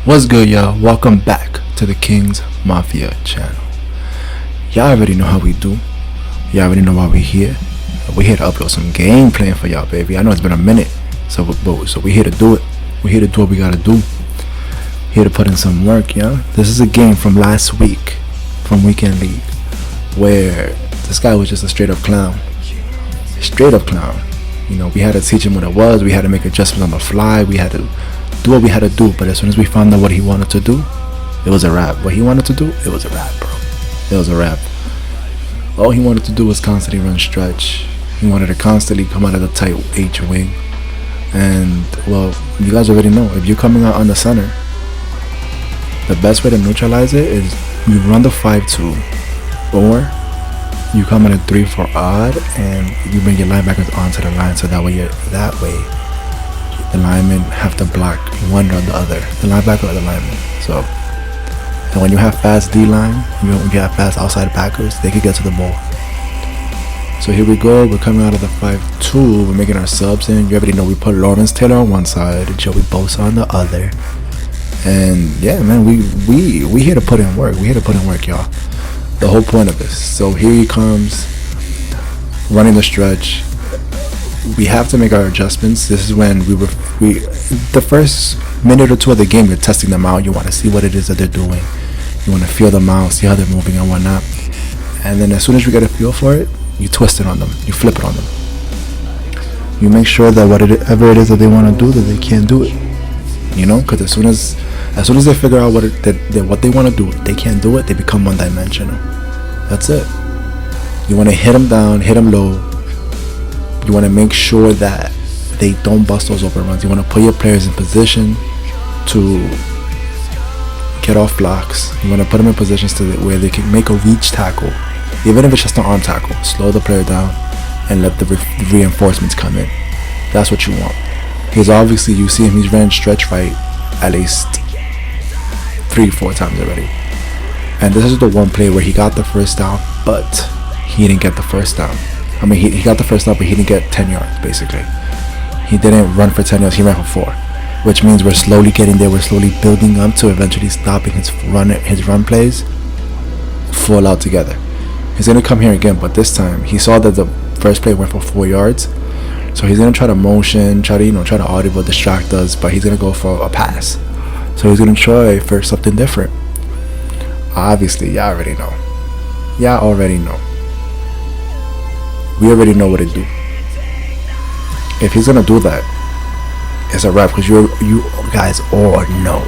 What's good, y'all? Welcome back to the King's Mafia channel. Y'all already know how we do. Y'all already know why we're here. We're here to upload some gameplay for y'all, baby. I know it's been a minute, so we're here to do it. We're here to do what we gotta do. Here to put in some work, y'all. This is a game from last week, from Weekend League, where this guy was just a straight up clown. Straight up clown. You know, we had to teach him what it was. We had to make adjustments on the fly. We had to do what we had to do. But as soon as we found out what he wanted to do, it was a wrap. What he wanted to do, it was a wrap, bro. It was a wrap. All he wanted to do was constantly run stretch. He wanted to constantly come out of the tight H wing. And, well, you guys already know, if you're coming out on the center, the best way to neutralize it is you run the 5-2, or you come in a 3-4 odd, and you bring your linebackers onto the line, so that way the linemen have to block one or the other, the linebacker or the lineman. So, and when you have fast D line, when you have fast outside backers, they can get to the ball. So here we go. We're coming out of the 5-2. We're making our subs in. You already know we put Lawrence Taylor on one side and Joey Bosa on the other. And yeah, man, we here to put in work. We here to put in work, y'all. The whole point of this. So here he comes, running the stretch. We have to make our adjustments. This is when the first minute or two of the game, you're testing them out. You want to see what it is that they're doing. You want to feel them out, see how they're moving and whatnot. And then as soon as you get a feel for it, you twist it on them. You flip it on them. You make sure that whatever it is that they want to do, that they can't do it. You know, because as soon as they figure out what they want to do, they can't do it, they become one-dimensional. That's it. You want to hit them down, hit them low. You want to make sure that they don't bust those open runs. You want to put your players in position to get off blocks. You want to put them in positions where they can make a reach tackle, even if it's just an arm tackle. Slow the player down and let the reinforcements come in. That's what you want. Because obviously you see him, he's ran stretch right at least 3-4 times already. And this is the one play where he got the first down, but he didn't get the first down. I mean, he got the first down, but he didn't get 10 yards, basically. He didn't run for 10 yards, he ran for 4. Which means we're slowly getting there, we're slowly building up to eventually stopping his run plays full out together. He's going to come here again, but this time, he saw that the first play went for 4 yards. So he's going to try to motion, try to audible, distract us, but he's going to go for a pass. So he's going to try for something different. Obviously, y'all already know. Y'all already know. We already know what to do. If he's going to do that, it's a wrap, because you guys all know.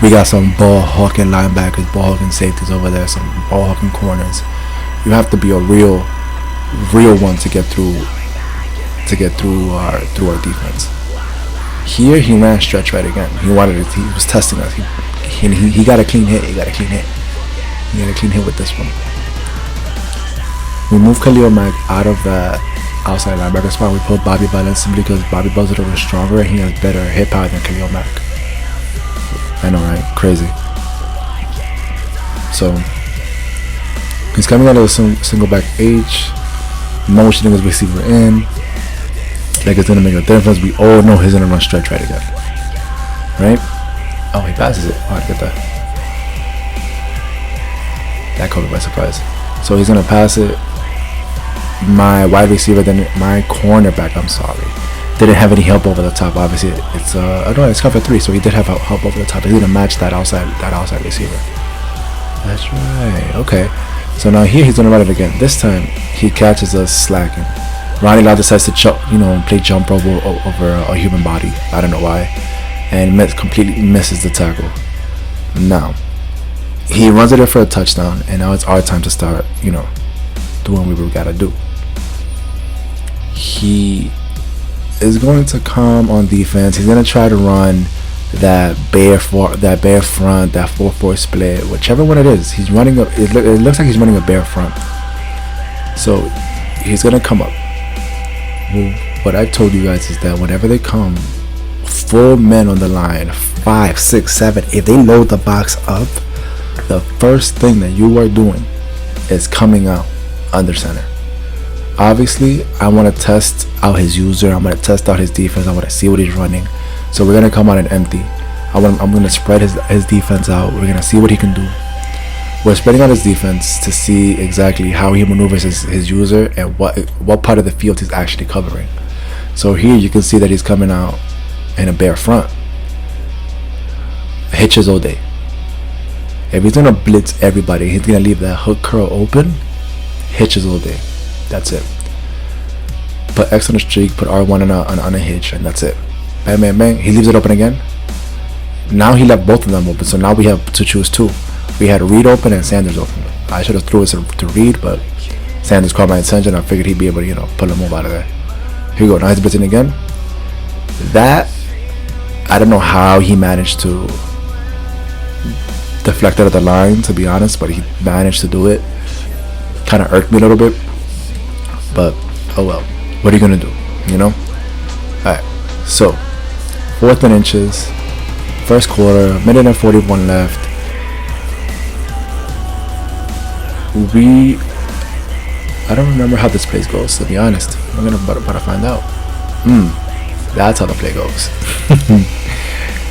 We got some ball-hawking linebackers, ball-hawking safeties over there, some ball-hawking corners. You have to be a real one to get through our defense. Here he ran stretch right again. He was testing us. He got a clean hit. He got a clean hit with this one. We moved Khalil Mack out of the outside linebacker spot. We pulled Bobby Bell simply because Bobby Bell's a little stronger and he has better hit power than Khalil Mack. I know, right? Crazy. So he's coming out of the single back H, motioning his receiver in. Like it's gonna make a difference. We all know he's gonna run stretch right again, right? Oh, he passes it. Oh, I get that. That caught me by surprise. So he's gonna pass it. My wide receiver, my cornerback, I'm sorry, didn't have any help over the top. Obviously, it's cover 3, so he did have help over the top. He didn't match that outside receiver. That's right. Okay. So now here he's gonna run it again. This time he catches us slacking. Ronnie Lott decides to play jump rope over a human body. I don't know why, and completely misses the tackle. Now he runs it in for a touchdown, and now it's our time to start, doing what we gotta do. He is going to come on defense. He's gonna try to run that bear front, that 4-4 split, whichever one it is. He's running it looks like he's running a bear front. So he's gonna come up. Well, what I've told you guys is that whenever they come, 4 men on the line, 5, 6, 7, if they load the box up, the first thing that you are doing is coming out under center. Obviously, I want to test out his user. I'm going to test out his defense. I want to see what he's running. So we're going to come out and empty. I'm gonna spread his defense out. We're gonna see what he can do. We're spreading out his defense to see exactly how he maneuvers his user and what part of the field he's actually covering. So here you can see that he's coming out in a bare front. Hitches all day. If he's gonna blitz everybody, he's gonna leave that hook curl open. Hitches all day. That's it. Put X on the streak, put R1 on a hitch, and that's it. Bang, bang, bang. He leaves it open again. Now he left both of them open, so now we have to choose two. We had Reed open and Sanders open. I should have threw it to Reed, but Sanders caught my attention. I figured he'd be able to, pull a move out of there. Here we go. Now he's blitzing again. That, I don't know how he managed to deflect it at the line, to be honest, but he managed to do it. Kind of irked me a little bit, but oh well. What are you gonna do? Alright, so 4th and inches, first quarter, minute and 41 left. I don't remember how this play goes, to be honest. I'm gonna about to find out. That's how the play goes.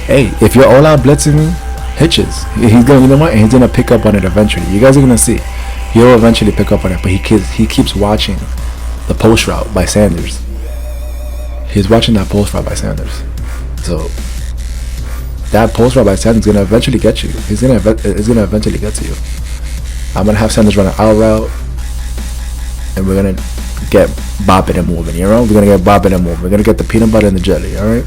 Hey, if you're all out blitzing me, hitches. He's gonna, he's gonna pick up on it eventually. You guys are gonna see. He'll eventually pick up on it, but he keeps watching the post route by Sanders. He's watching that post route by Sanders. So that post route by Sanders is gonna eventually get you. It's gonna eventually get to you. I'm gonna have Sanders run an out route, and we're gonna get bopping and moving. We're gonna get bopping and moving. We're gonna get the peanut butter and the jelly. All right.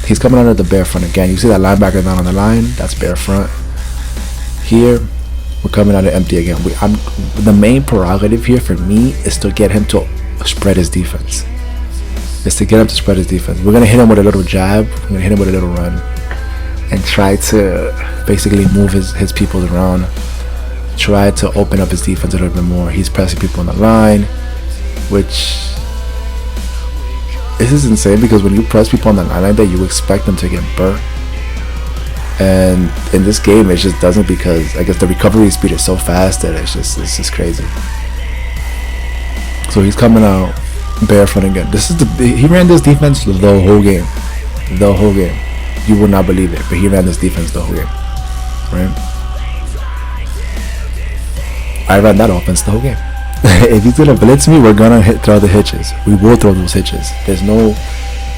He's coming under the bare front again. You see that linebacker down on the line? That's bare front. Here, we're coming out of empty again. The main prerogative here for me is to get him to spread his defense. We're gonna hit him with a little jab. We're gonna hit him with a little run, and try to basically move his people around. Try to open up his defense a little bit more. He's pressing people on the line, which this is insane because when you press people on the line like that, you expect them to get burnt. And in this game, it just doesn't, because I guess the recovery speed is so fast that it's just crazy. So he's coming out barefoot again. He ran this defense the whole game. You will not believe it, but he ran this defense the whole game, right? I ran that offense the whole game. If he's gonna blitz me, we're gonna throw the hitches. We will throw those hitches. There's no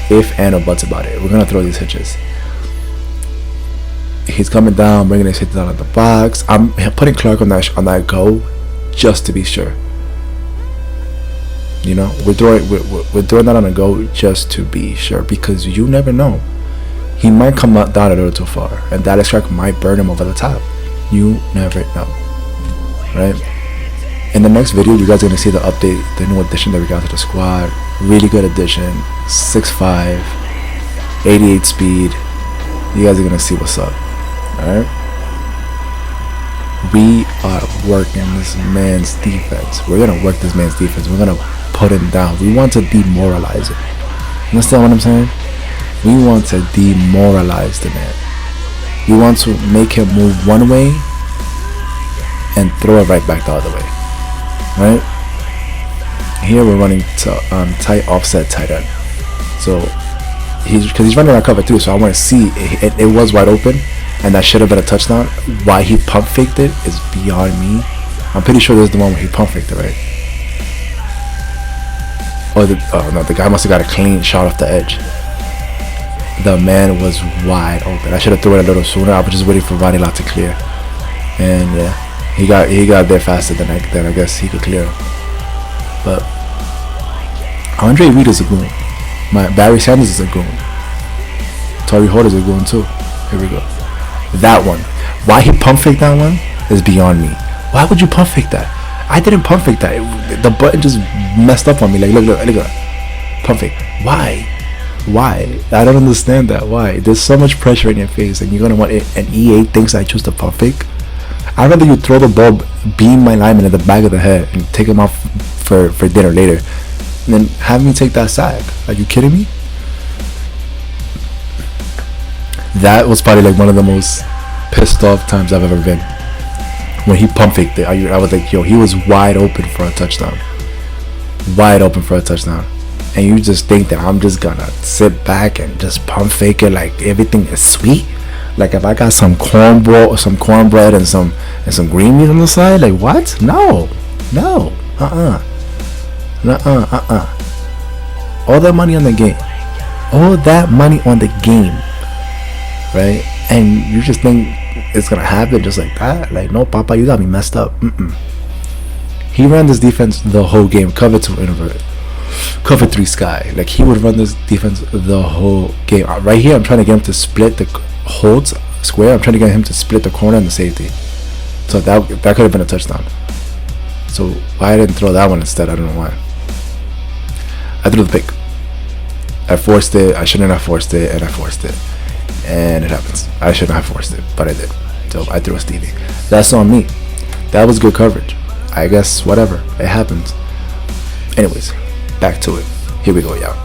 if and or buts about it. We're gonna throw these hitches. He's coming down, bringing his hit down at the box. I'm putting Clark on that go, just to be sure. We're throwing that on a go just to be sure, because you never know. He might come down a little too far, and that Clark might burn him over the top. You never know, right? In the next video, you guys are gonna see the update, the new addition that we got to the squad. Really good addition. 6'5", 88 speed. You guys are gonna see what's up. Alright, we are working this man's defense. We're gonna work this man's defense. We're gonna put him down. We want to demoralize him. Understand what I'm saying? We want to demoralize the man. We want to make him move one way and throw it right back the other way. Right? Here we're running to tight offset tight end. So because he's running our cover too, so I want to see it was wide open, and that should have been a touchdown. Why he pump faked it is beyond me. I'm pretty sure this is the one where he pump faked it, right? Oh no, the guy must have got a clean shot off the edge. The man was wide open. I should have thrown it a little sooner. I was just waiting for Ronnie Lott to clear, and yeah, he got there faster than I guess he could clear him. But Andre Reed is a goon. Barry Sanders is a goon. Torrey Holt is a goon too. Here we go. That one. Why he pump fake that one is beyond me. Why would you pump fake that? I didn't pump fake that. The button just messed up on me. Like look at that. Pump fake. Why? I don't understand that. Why? There's so much pressure in your face, and you're gonna want it. And EA thinks I choose to pump fake. I'd rather you throw the ball, beam my lineman in the back of the head, and take him off for dinner later, and then have me take that sack. Are you kidding me? That was probably like one of the most pissed off times I've ever been. When he pump faked it, I was like, yo, he was wide open for a touchdown. Wide open for a touchdown. and you just think that I'm just gonna sit back and just pump fake it like everything is sweet. Like if I got some cornbread and some green meat on the side, like what? No, all that money on the game, right? And you just think it's gonna happen just like that? Like, no, Papa, you got me messed up. He ran this defense the whole game, cover 2 invert, cover 3 sky. Like, he would run this defense the whole game. Right here, I'm trying to get him to split the holds square. I'm trying to get him to split the corner and the safety. So that could have been a touchdown. So why I didn't throw that one instead, I don't know why. I threw the pick. I forced it. I shouldn't have forced it, and I forced it. And it happens. I shouldn't have forced it, but I did. So I threw a Stevie. That's on me. That was good coverage. I guess whatever. It happens. Anyways, back to it. Here we go, y'all.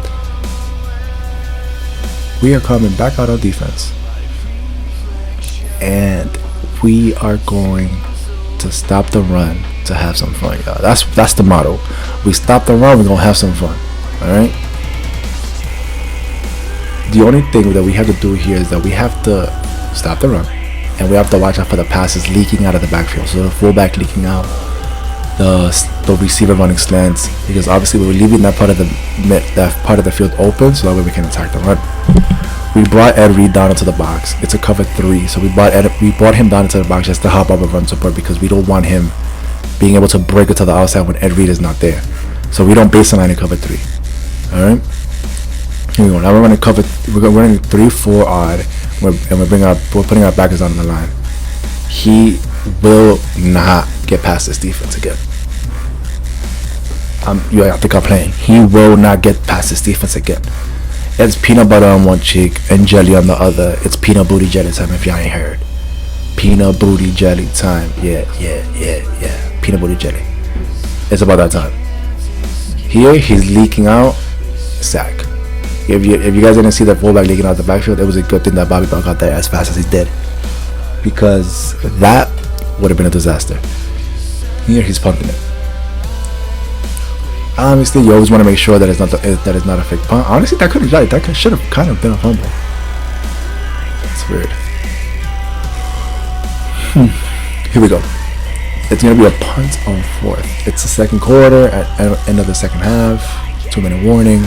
We are coming back out on defense. And we are going to stop the run to have some fun, y'all. That's the motto. We stop the run, we're gonna have some fun. Alright? The only thing that we have to do here is that we have to stop the run, and we have to watch out for the passes leaking out of the backfield. So the fullback leaking out, the receiver running slants, because obviously we were leaving that part of the field open, so that way we can attack the run. We brought Ed Reed down into the box. It's a cover 3, so we brought him down into the box just to hop up and run support, because we don't want him being able to break it to the outside when Ed Reed is not there. So we don't base the line in cover 3. All right. Here we go. Now we're running cover. We're running 3-4 odd, and we're putting our backers on the line. He will not get past this defense again. I think I'm playing. He will not get past this defense again. It's peanut butter on one cheek and jelly on the other. It's peanut booty jelly time if y'all ain't heard. Peanut booty jelly time. Yeah. Peanut booty jelly. It's about that time. Here he's leaking out. Sack. If you guys didn't see that fullback leaking out the backfield, it was a good thing that Bobby Bell got there as fast as he did, because that would have been a disaster. Here he's punting it. Obviously, you always want to make sure that it's not a fake punt. Honestly, that should have kind of been a fumble. It's weird. Here we go. It's gonna be a punt on 4th. It's the second quarter at end of the second half. 2-minute warning.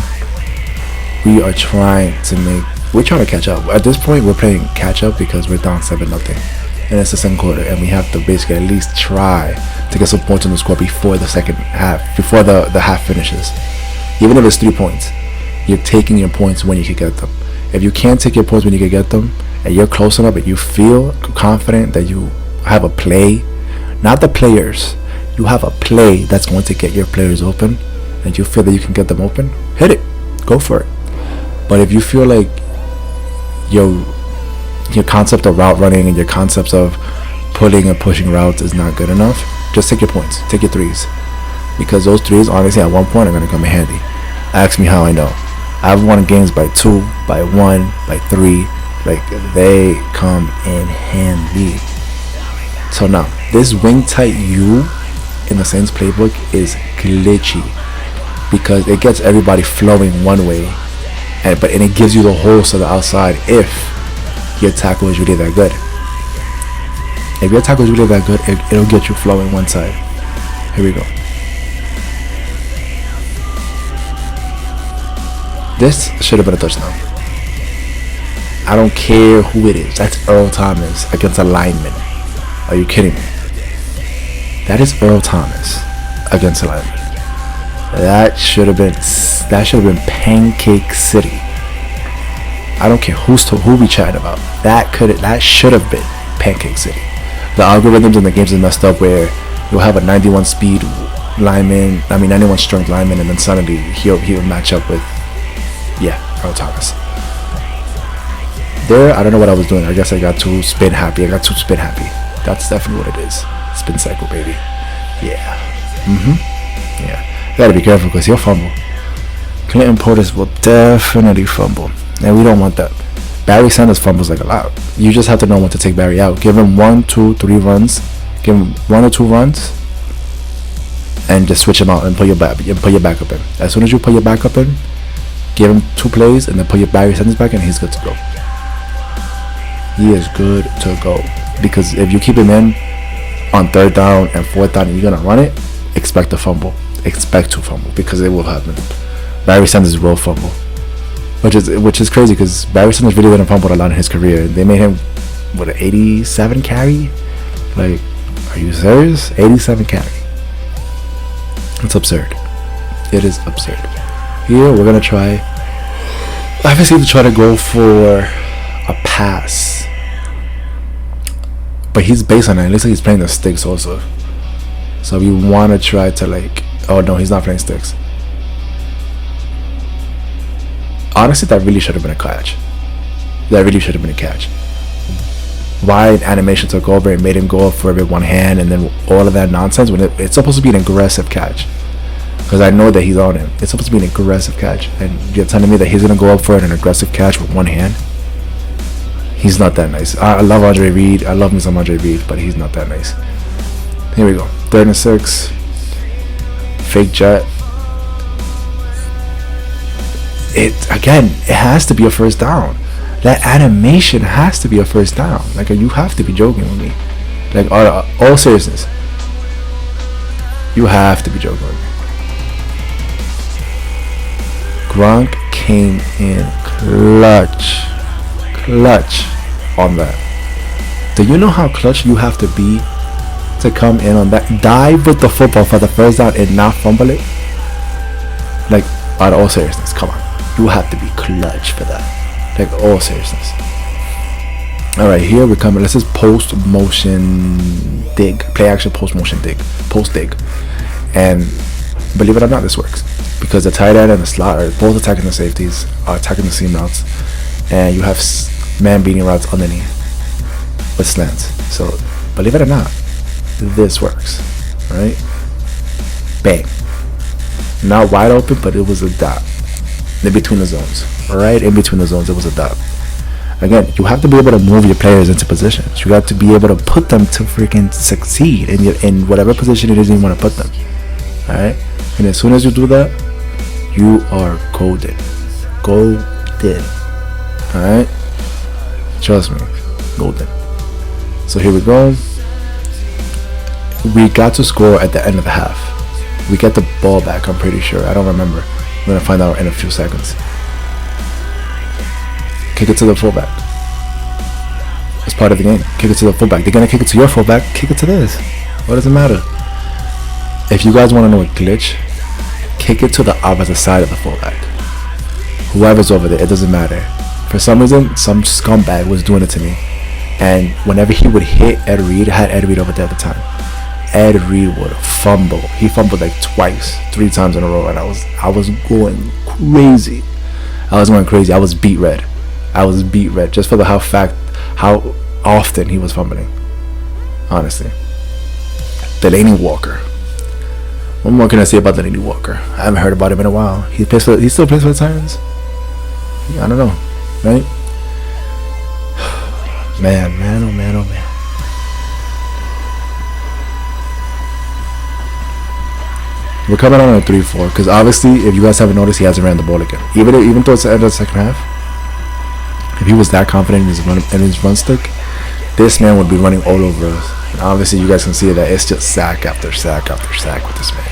We're trying to catch up. At this point, we're playing catch up because we're down 7-0, and it's the second quarter, and we have to basically at least try to get some points on the score before the second half, before the half finishes. Even if it's 3 points, you're taking your points when you can get them. If you can't take your points when you can get them, and you're close enough, and you feel confident that you have a play, not the players, you have a play that's going to get your players open, and you feel that you can get them open, hit it, go for it. But if you feel like your concept of route running and your concepts of pulling and pushing routes is not good enough, just take your points, take your 3s, because those 3s honestly at one point are going to come in handy. Ask me how I know. I've won games by 2, by 1, by 3. Like, they come in handy. So now this wing tight U in the Saints playbook is glitchy, because it gets everybody flowing one way, and it gives you the holes to the outside if your tackle is really that good. If your tackle is really that good, it'll get you flowing one side. Here we go. This should have been a touchdown. I don't care who it is. That's Earl Thomas against a lineman. Are you kidding me? That is Earl Thomas against a lineman. That should have been Pancake City. I don't care who we chatting about. That should have been Pancake City. The algorithms in the games is messed up, where you'll have a 91 speed lineman, 91 strength lineman, and then suddenly he'll match up with Earl Thomas. There, I don't know what I was doing. I guess I got too spin happy. That's definitely what it is. Spin cycle, baby. Yeah. Yeah. You gotta be careful, because he'll fumble. Clinton Portis will definitely fumble, and we don't want that. Barry Sanders fumbles like a lot. You just have to know when to take Barry out. Give him 1, 2, 3 runs. Give him 1 or 2 runs, and just switch him out and put your backup in. As soon as you put your backup in, give him 2 plays and then put your Barry Sanders back in, he's good to go. He is good to go. Because if you keep him in on 3rd down and 4th down and you're gonna run it, expect to fumble. Expect to fumble, because it will happen. Barry Sanders will fumble, which is crazy, because Barry Sanders really didn't fumble a lot in his career. They made him an 87 carry. Like, are you serious? 87 carry. It's absurd. It is absurd. Here we're gonna try, obviously, to try to go for a pass, but he's based on it. It looks like he's playing the sticks also. So we want to try to, like, oh no, he's not playing sticks. Honestly, that really should have been a catch. That really should have been a catch. Why animation took over and made him go up for it with one hand and then all of that nonsense, when it's supposed to be an aggressive catch. Because I know that he's on him. It's supposed to be an aggressive catch, and you're telling me that he's gonna go up for it, an aggressive catch with one hand? He's not that nice. I love Andre Reed. I love me some Andre Reed, but he's not that nice. Here we go. 3rd and 6. Fake jet. It has to be a 1st down. That animation has to be a 1st down. Like, you have to be joking with me. Like, all seriousness, you have to be joking with me. Gronk came in clutch on that. Do you know how clutch you have to be to come in on that, dive with the football for the 1st down and not fumble it? Like, out of all seriousness, come on, you have to be clutch for that. Like, all seriousness. All right, here we're coming. This is post motion dig, play action post motion dig, post dig, and believe it or not, this works, because the tight end and the slot are both attacking the safeties, are attacking the seam routes, and you have man beating routes underneath with slants. So believe it or not, this works. Right? Bang. Not wide open, but it was a dot in between the zones. Right in between the zones, it was a dot. Again, you have to be able to move your players into positions. You have to be able to put them to freaking succeed in whatever position it is you want to put them. Alright? And as soon as you do that, you are golden. Golden. Alright? Trust me. Golden. So here we go. We got to score at the end of the half. We get the ball back, I'm pretty sure. I don't remember. I'm going to find out in a few seconds. Kick it to the fullback. It's part of the game. Kick it to the fullback. They're going to kick it to your fullback. Kick it to this. What does it matter? If you guys want to know a glitch, kick it to the opposite side of the fullback. Whoever's over there, it doesn't matter. For some reason, some scumbag was doing it to me. And whenever he would hit Ed Reed, I had Ed Reed over there at the time. Ed Reed would fumble. He fumbled like 3 times in a row, and I was going crazy. I was beat red. Just for how often he was fumbling. Honestly. Delaney Walker. What more can I say about Delaney Walker? I haven't heard about him in a while. He still plays for the Titans? I don't know. Right? Man. We're coming on a 3-4, because obviously, if you guys haven't noticed, he hasn't ran the ball again. Even towards the end of the second half, if he was that confident in his run stick, this man would be running all over us. And obviously, you guys can see that it's just sack after sack after sack with this man.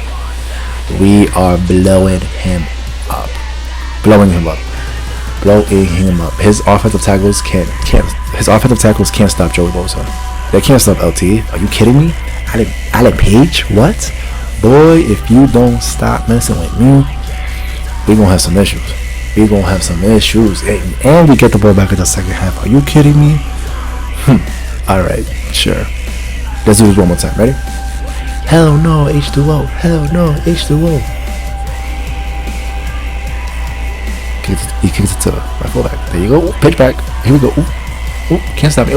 We are blowing him up. His offensive tackles can't stop Joey Bosa. They can't stop LT. Are you kidding me? Alan Page? What? Boy, if you don't stop messing with me, we gonna have some issues. And we get the ball back in the second half. Are you kidding me? Alright, sure. Let's do this one more time. Ready? Hell no, H2O. He kicks it to my fullback. There you go. Pitch back. Here we go. Ooh, can't stop me.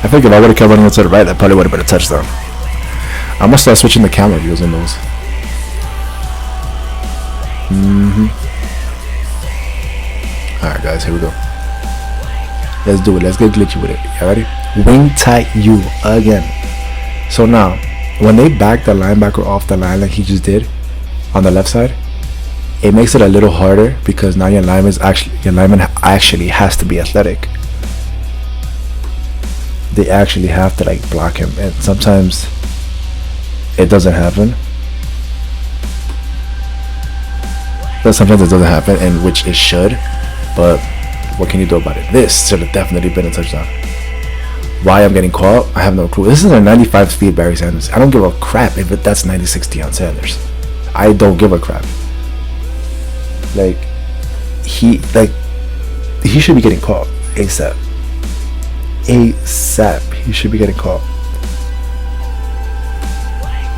I think if I would have kept running to the right, that probably would have been a touchdown. I'm gonna start switching the camera views in those. Alright guys, here we go. Let's do it. Let's get glitchy with it. You ready? Wing tight you again. So now, when they back the linebacker off the line like he just did on the left side, it makes it a little harder because now your lineman actually has to be athletic. They actually have to like block him, and sometimes it doesn't happen. But sometimes it doesn't happen, and which it should. But what can you do about it? This should have definitely been a touchdown. Why I'm getting caught, I have no clue. This is a 95 speed Barry Sanders. I don't give a crap if that's 96 Deion Sanders. I don't give a crap. Like he should be getting caught ASAP. ASAP. He should be getting caught.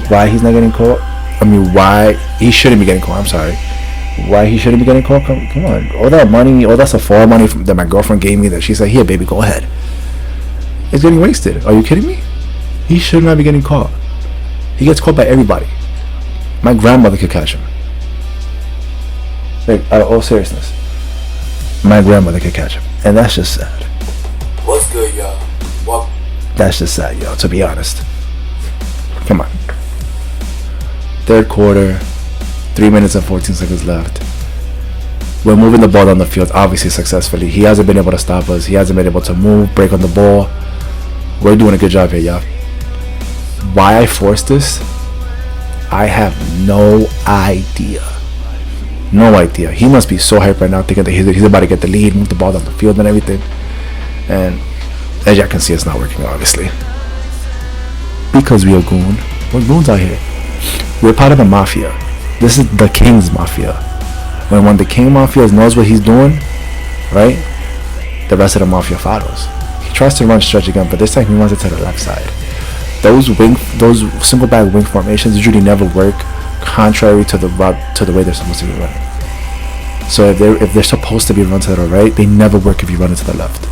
Why he's not getting caught? I mean, why he shouldn't be getting caught? I'm sorry. Why he shouldn't be getting caught? Come on. All that money, all that Sephora money that my girlfriend gave me that she said, here baby, go ahead. It's getting wasted. Are you kidding me? He should not be getting caught. He gets caught by everybody. My grandmother could catch him. Like, out of all seriousness, my grandmother could catch him. And that's just sad. What's good, y'all? What? That's just sad, y'all, to be honest. Come on. Third quarter, 3 minutes and 14 seconds left. We're moving the ball down the field, obviously successfully. He hasn't been able to stop us. He hasn't been able to move, break on the ball. We're doing a good job here, y'all. Why I forced this, I have no idea. No idea. He must be so hyped right now, thinking that he's about to get the lead, move the ball down the field and everything. And as y'all can see, it's not working, obviously. Because we are goon. We're goons out here. We're part of the mafia. This is the King's Mafia. When the King Mafia knows what he's doing, right, the rest of the Mafia follows. He tries to run stretch again, but this time he runs it to the left side. Those single back wing formations usually never work, contrary to the way they're supposed to be running. So if they're supposed to be run to the right, they never work if you run it to the left.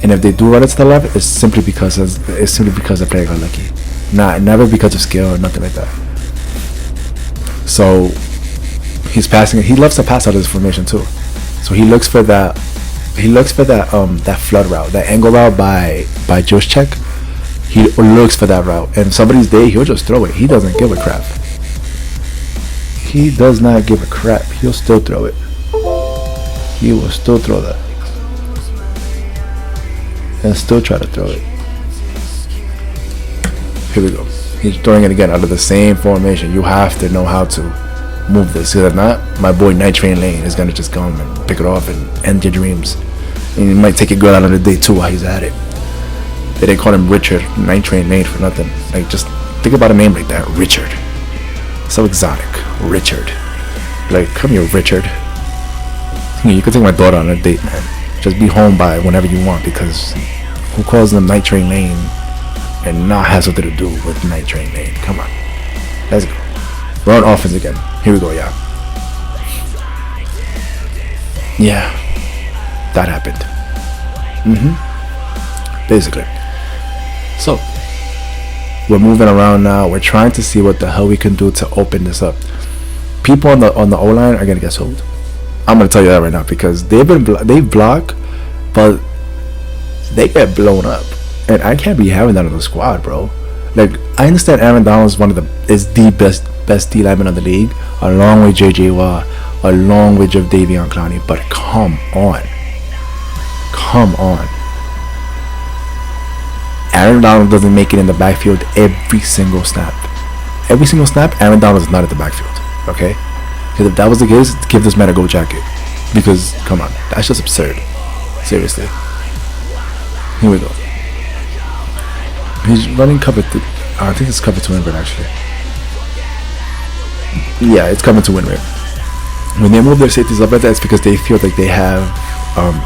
And if they do run it to the left, it's simply because the player got lucky. Never because of skill or nothing like that. So he's passing. He loves to pass out of this formation too. So he looks for that. That flood route, that angle route by Juszczyk. He looks for that route, and if somebody's there, he'll just throw it. He doesn't give a crap. He does not give a crap. He'll still throw it. He will still throw that. And still try to throw it. Here we go. He's throwing it again out of the same formation. You have to know how to move this. Because if not, my boy Night Train Lane is going to just come and pick it off and end your dreams. And he might take a girl out on the day too while he's at it. They didn't call him Richard Night Train Lane for nothing. Like, just think about a name like that. Richard. So exotic. Richard. Like, come here, Richard. You can take my daughter on a date, man. Just be home by whenever you want, because who calls them Night Train Lane and not has something to do with Night Train Lane? Come on. Let's go. We're on offense again. Here we go, yeah. Yeah. That happened. Basically. So, we're moving around now. We're trying to see what the hell we can do to open this up. People on the O-line are gonna get sold. I'm gonna tell you that right now, because they block, but they get blown up, and I can't be having that on the squad, bro. Like, I understand Aaron Donald is the best D lineman of the league, along with JJ Watt, along with Davion Clowney. But come on. Aaron Donald doesn't make it in the backfield every single snap. Every single snap, Aaron Donald is not at the backfield. Okay? Because if that was the case, give this man a gold jacket. Because, come on, that's just absurd. Seriously. Here we go. He's running cover 3. I think it's cover 2 invert, actually. Yeah, it's cover 2 invert. When they move their safeties up like that, it's because they feel like they have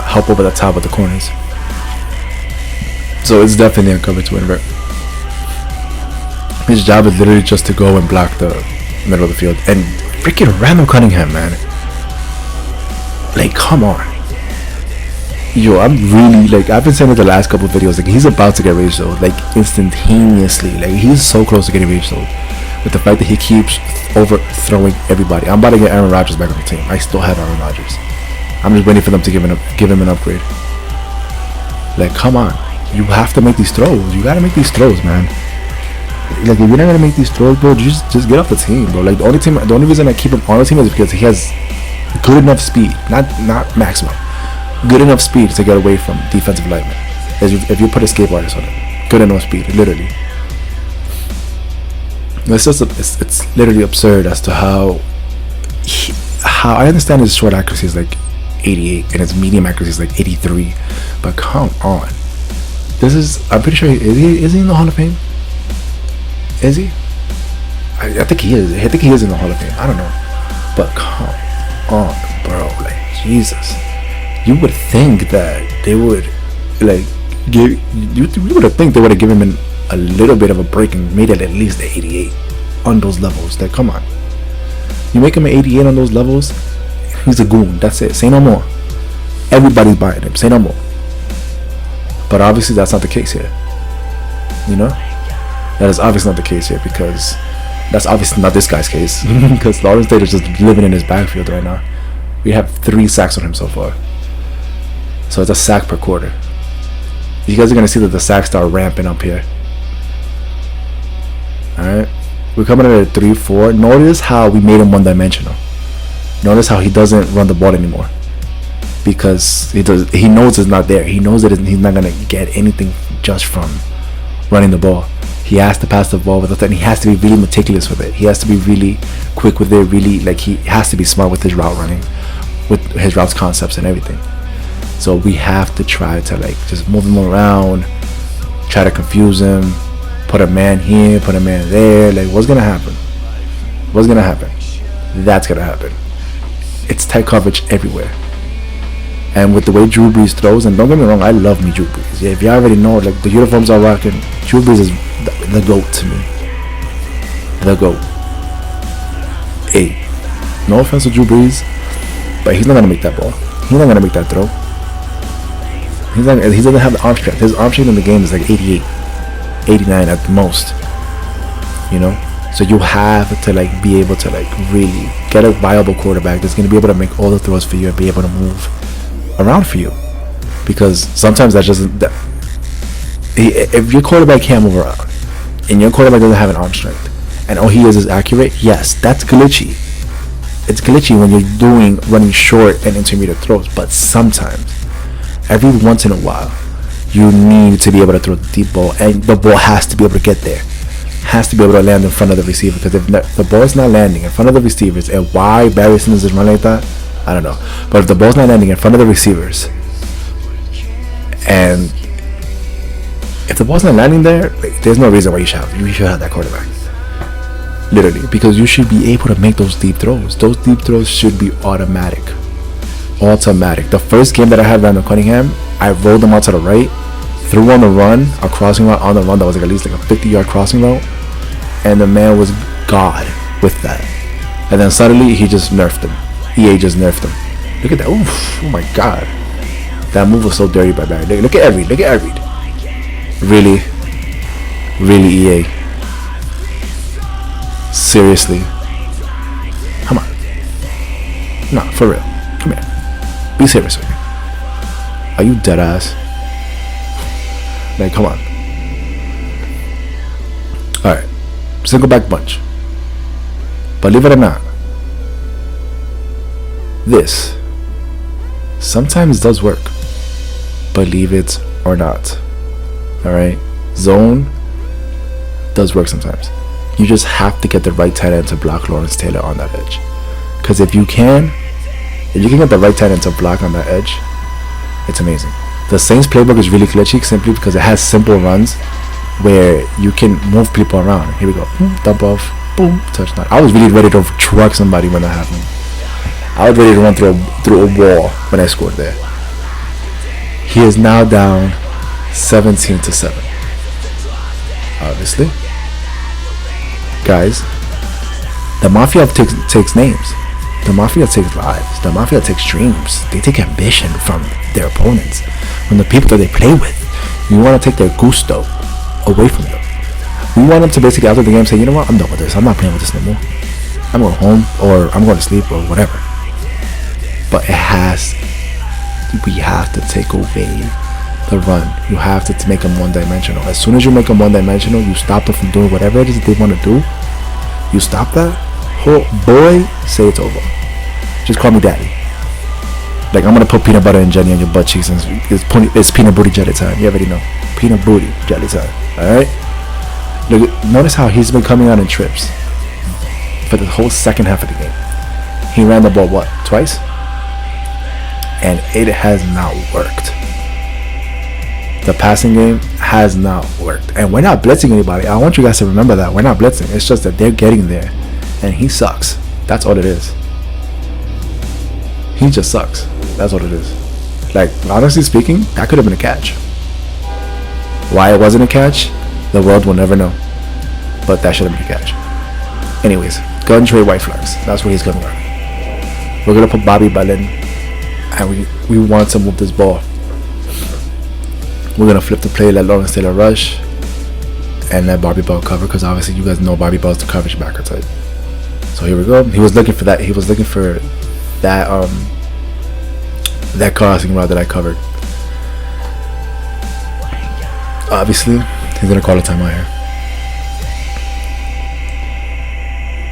help over the top of the corners. So it's definitely a cover 2 invert. His job is literally just to go and block the middle of the field. And freaking Randall Cunningham, man. Like, come on. Yo, I'm really, like, I've been saying it the last couple of videos, like, he's about to get rage sold, like, instantaneously. Like, he's so close to getting rage sold. With the fact that he keeps overthrowing everybody. I'm about to get Aaron Rodgers back on the team. I still have Aaron Rodgers. I'm just waiting for them to give him an upgrade. Like, come on. You have to make these throws. You gotta make these throws, man. Like, if you're not gonna make these throws, bro, just get off the team, bro. Like, the only reason I keep him on the team is because he has good enough speed, not maximum, good enough speed to get away from defensive linemen. If you put escape artists on it, good enough speed, literally. It's literally absurd as to how I understand his short accuracy is like 88 and his medium accuracy is like 83, but come on, I'm pretty sure is he in the Hall of Fame? Is he? I think he is. I think he is in the Hall of Fame. I don't know, but come on, bro. Like, Jesus, you would think that they would like give you would have think they would have given him a little bit of a break and made it at least 88 on those levels. Like, come on, you make him an 88 on those levels, he's a goon. That's it. Say no more. Everybody's buying him. Say no more. But obviously that's not the case here. You know, that is obviously not the case here, because that's obviously not this guy's case. Because Lawrence Taylor's just living in his backfield right now. We have 3 sacks on him so far, so it's a sack per quarter. You guys are gonna see that the sacks start ramping up here. Alright, we're coming in at a 3-4. Notice how we made him one-dimensional. Notice how he doesn't run the ball anymore, because he knows it's not there. He knows that he's not gonna get anything just from running the ball. He has to pass the ball with it, and he has to be really meticulous with it. He has to be really quick with it, really, like, he has to be smart with his route running, with his routes concepts and everything. So we have to try to, like, just move him around, try to confuse him, put a man here, put a man there. Like, what's gonna happen? What's gonna happen? That's gonna happen. It's tight coverage everywhere. And with the way Drew Brees throws, and don't get me wrong, I love me Drew Brees. Yeah, if you already know, like, the uniforms are rocking, Drew Brees is the GOAT to me. The GOAT. Hey, no offense to Drew Brees, but he's not gonna make that ball. He's not gonna make that throw. He doesn't have the arm strength. His arm strength in the game is like 88, 89 at the most. You know? So you have to, like, be able to, like, really get a viable quarterback that's gonna be able to make all the throws for you and be able to move around for you, because sometimes that doesn't. If your quarterback can't move around and your quarterback doesn't have an arm strength and all he is accurate, yes, that's glitchy. It's glitchy when you're running short and intermediate throws. But sometimes, every once in a while, you need to be able to throw the deep ball, and the ball has to be able to get there. Has to be able to land in front of the receiver, because if the ball is not landing in front of the receivers, and why Barry Sanders is running like that, I don't know. But if the ball's not landing in front of the receivers, and if the ball's not landing there, like, there's no reason why you should have that quarterback. Literally, because you should be able to make those deep throws. Those deep throws should be automatic. Automatic. The first game that I had Randall Cunningham, I rolled him out to the right, threw on the run, a crossing route on the run that was like at least like a 50-yard crossing route, and the man was God with that. And then suddenly he just nerfed him. EA just nerfed him. Look at that. Oof. Oh my God. That move was so dirty by Barry. Look at Ed Reed. Look at Ed Reed. Really? Really, EA? Seriously? Come on. Nah, for real. Come here. Be serious with me. Are you dead ass? Like, come on. Alright. Single back bunch. Believe it or not, this sometimes does work. Believe it or not. Alright? Zone does work sometimes. You just have to get the right tight end to block Lawrence Taylor on that edge. Because if you can get the right tight end to block on that edge, it's amazing. The Saints playbook is really glitchy simply because it has simple runs where you can move people around. Here we go. Dump off. Boom. Touchdown. I was really ready to truck somebody when that happened. I was ready to run through a wall when I scored there. He is now down 17-7. Obviously. Guys, the Mafia takes names. The Mafia takes lives. The Mafia takes dreams. They take ambition from their opponents, from the people that they play with. You want to take their gusto away from them. We want them to basically, after the game, say, you know what, I'm done with this. I'm not playing with this no more. I'm going home, or I'm going to sleep, or whatever. But we have to take away the run. You have to make them one-dimensional. As soon as you make them one-dimensional, you stop them from doing whatever it is that they want to do. You stop that, oh boy, say it's over. Just call me daddy. Like, I'm gonna put peanut butter and jelly on your butt cheeks, and it's peanut booty jelly time. You already know, peanut booty jelly time. All right. Look, notice how he's been coming out in trips for the whole second half of the game. He ran the ball what, twice? And it has not worked. The passing game has not worked. And we're not blitzing anybody. I want you guys to remember that. We're not blitzing. It's just that they're getting there. And he sucks. That's all it is. He just sucks. That's what it is. Like, honestly speaking, that could have been a catch. Why it wasn't a catch, the world will never know. But that should have been a catch. Anyways, gun trade white flags. That's what he's gonna learn. We're gonna put Bobby Bellin, and we want to move this ball. We're gonna flip the play, let Lawrence Taylor rush, and let Bobby Bell cover, because obviously you guys know Bobby Bell's the coverage backer type. So here we go. He was looking for that. He was looking for that that crossing route that I covered. Obviously, he's gonna call a timeout here.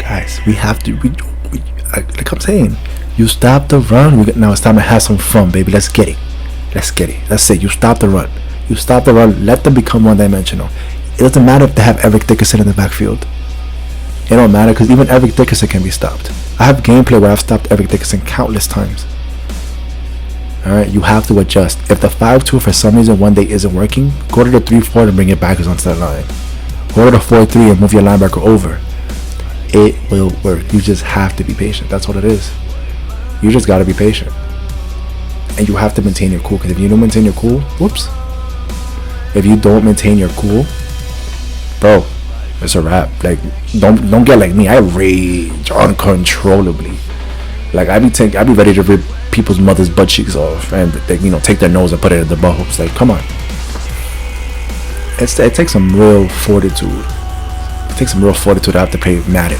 Guys, we have to. Like I'm saying, you stop the run. Now it's time to have some fun, baby. Let's get it. Let's get it. That's it. You stop the run. You stop the run. Let them become one-dimensional. It doesn't matter if they have Eric Dickerson in the backfield. It don't matter, because even Eric Dickerson can be stopped. I have gameplay where I've stopped Eric Dickerson countless times. Alright, you have to adjust. If the 5-2 for some reason one day isn't working, go to the 3-4 and bring it back onto that line. Go to the 4-3 and move your linebacker over. It will work. You just have to be patient. That's what it is. You just gotta be patient. And you have to maintain your cool, because if you don't maintain your cool, whoops. If you don't maintain your cool, bro, it's a wrap. Like, don't get like me. I rage uncontrollably. Like, I be ready to rip people's mother's butt cheeks off, and they, take their nose and put it in their buttholes. Like, come on. It takes some real fortitude. It takes some real fortitude to have to play Madden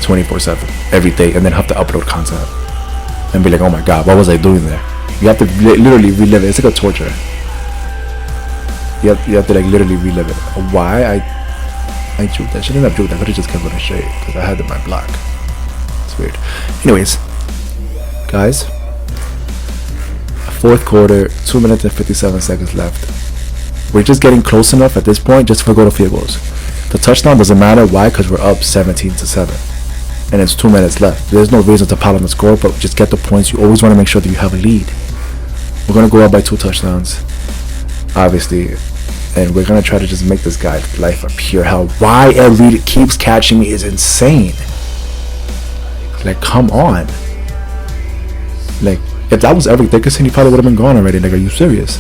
24/7 every day, and then have to upload content and be like, oh my god, what was I doing there? You have to literally relive it. It's like a torture. You have to like literally relive it. Why I juked? I shouldn't have juked. I could have just kept running straight, because I had it in my block. It's weird. Anyways, guys, fourth quarter, 2 minutes and 57 seconds left. We're just getting close enough at this point just to go to field goals. The touchdown doesn't matter. Why? Because we're up 17-7, and it's 2 minutes left. There's no reason to pile on the score, but just get the points. You always want to make sure that you have a lead. We're gonna go up by 2 touchdowns, obviously, and we're gonna try to just make this guy's life appear. How why Ed Reed keeps catching me is insane. Like, come on. Like, if that was Eric Dickerson, he probably would have been gone already. Like, are you serious?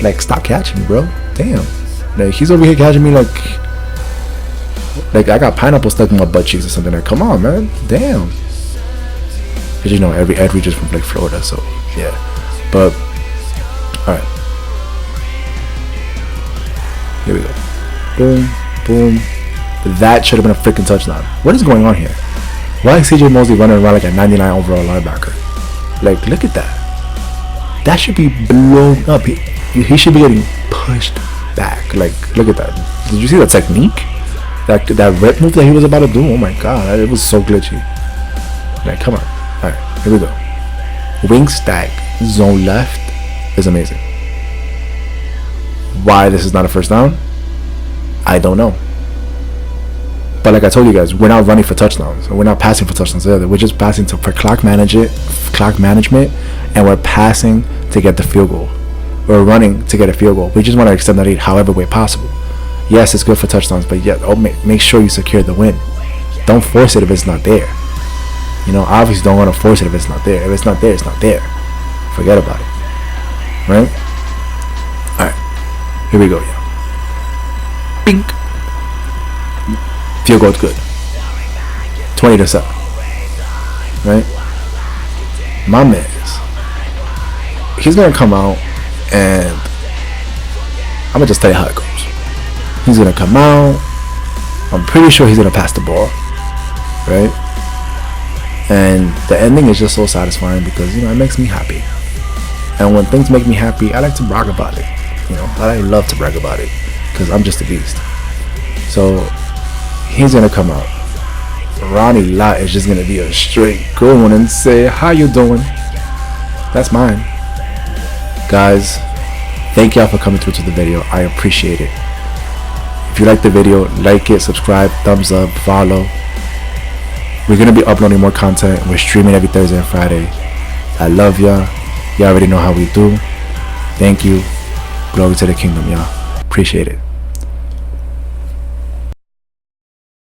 Like, stop catching me, bro. Damn. Like, he's over here catching me like I got pineapple stuck in my butt cheeks or something. Like, come on, man. Damn. Because Ed Reed is from like Florida, so yeah. But alright. Here we go. Boom, boom. That should have been a freaking touchdown. What is going on here? Why is CJ Mosley running around like a 99 overall linebacker? Like, look at that. That should be blown up. He should be getting pushed back. Like, look at that. Did you see the technique? That rip move that he was about to do? Oh my god, it was so glitchy. Like, come on. Alright, here we go. Wing stack, zone left is amazing. Why this is not a first down, I don't know. But like I told you guys, we're not running for touchdowns. We're not passing for touchdowns either. We're just passing for clock management, and we're passing to get the field goal. We're running to get a field goal. We just want to extend that lead however way possible. Yes, it's good for touchdowns, but yeah, make sure you secure the win. Don't force it if it's not there. Obviously don't want to force it if it's not there. If it's not there, it's not there. Forget about it. Right? Alright. Here we go, yeah. Bink. Field goal's good. 20-7. Right? My man's. He's gonna come out, and I'm gonna just tell you how it goes. He's gonna come out. I'm pretty sure he's gonna pass the ball. Right? And the ending is just so satisfying, because it makes me happy. And when things make me happy, I like to brag about it. You know, I love to brag about it because I'm just a beast. So he's gonna come out. Ronnie Lott is just gonna be a straight good one and say, "How you doing?" That's mine. Guys, thank y'all for coming through to the video. I appreciate it. If you like the video, like it, subscribe, thumbs up, follow. We're gonna be uploading more content. We're streaming every Thursday and Friday. I love y'all. Y'all already know how we do. Thank you. Glory to the kingdom, y'all. Appreciate it.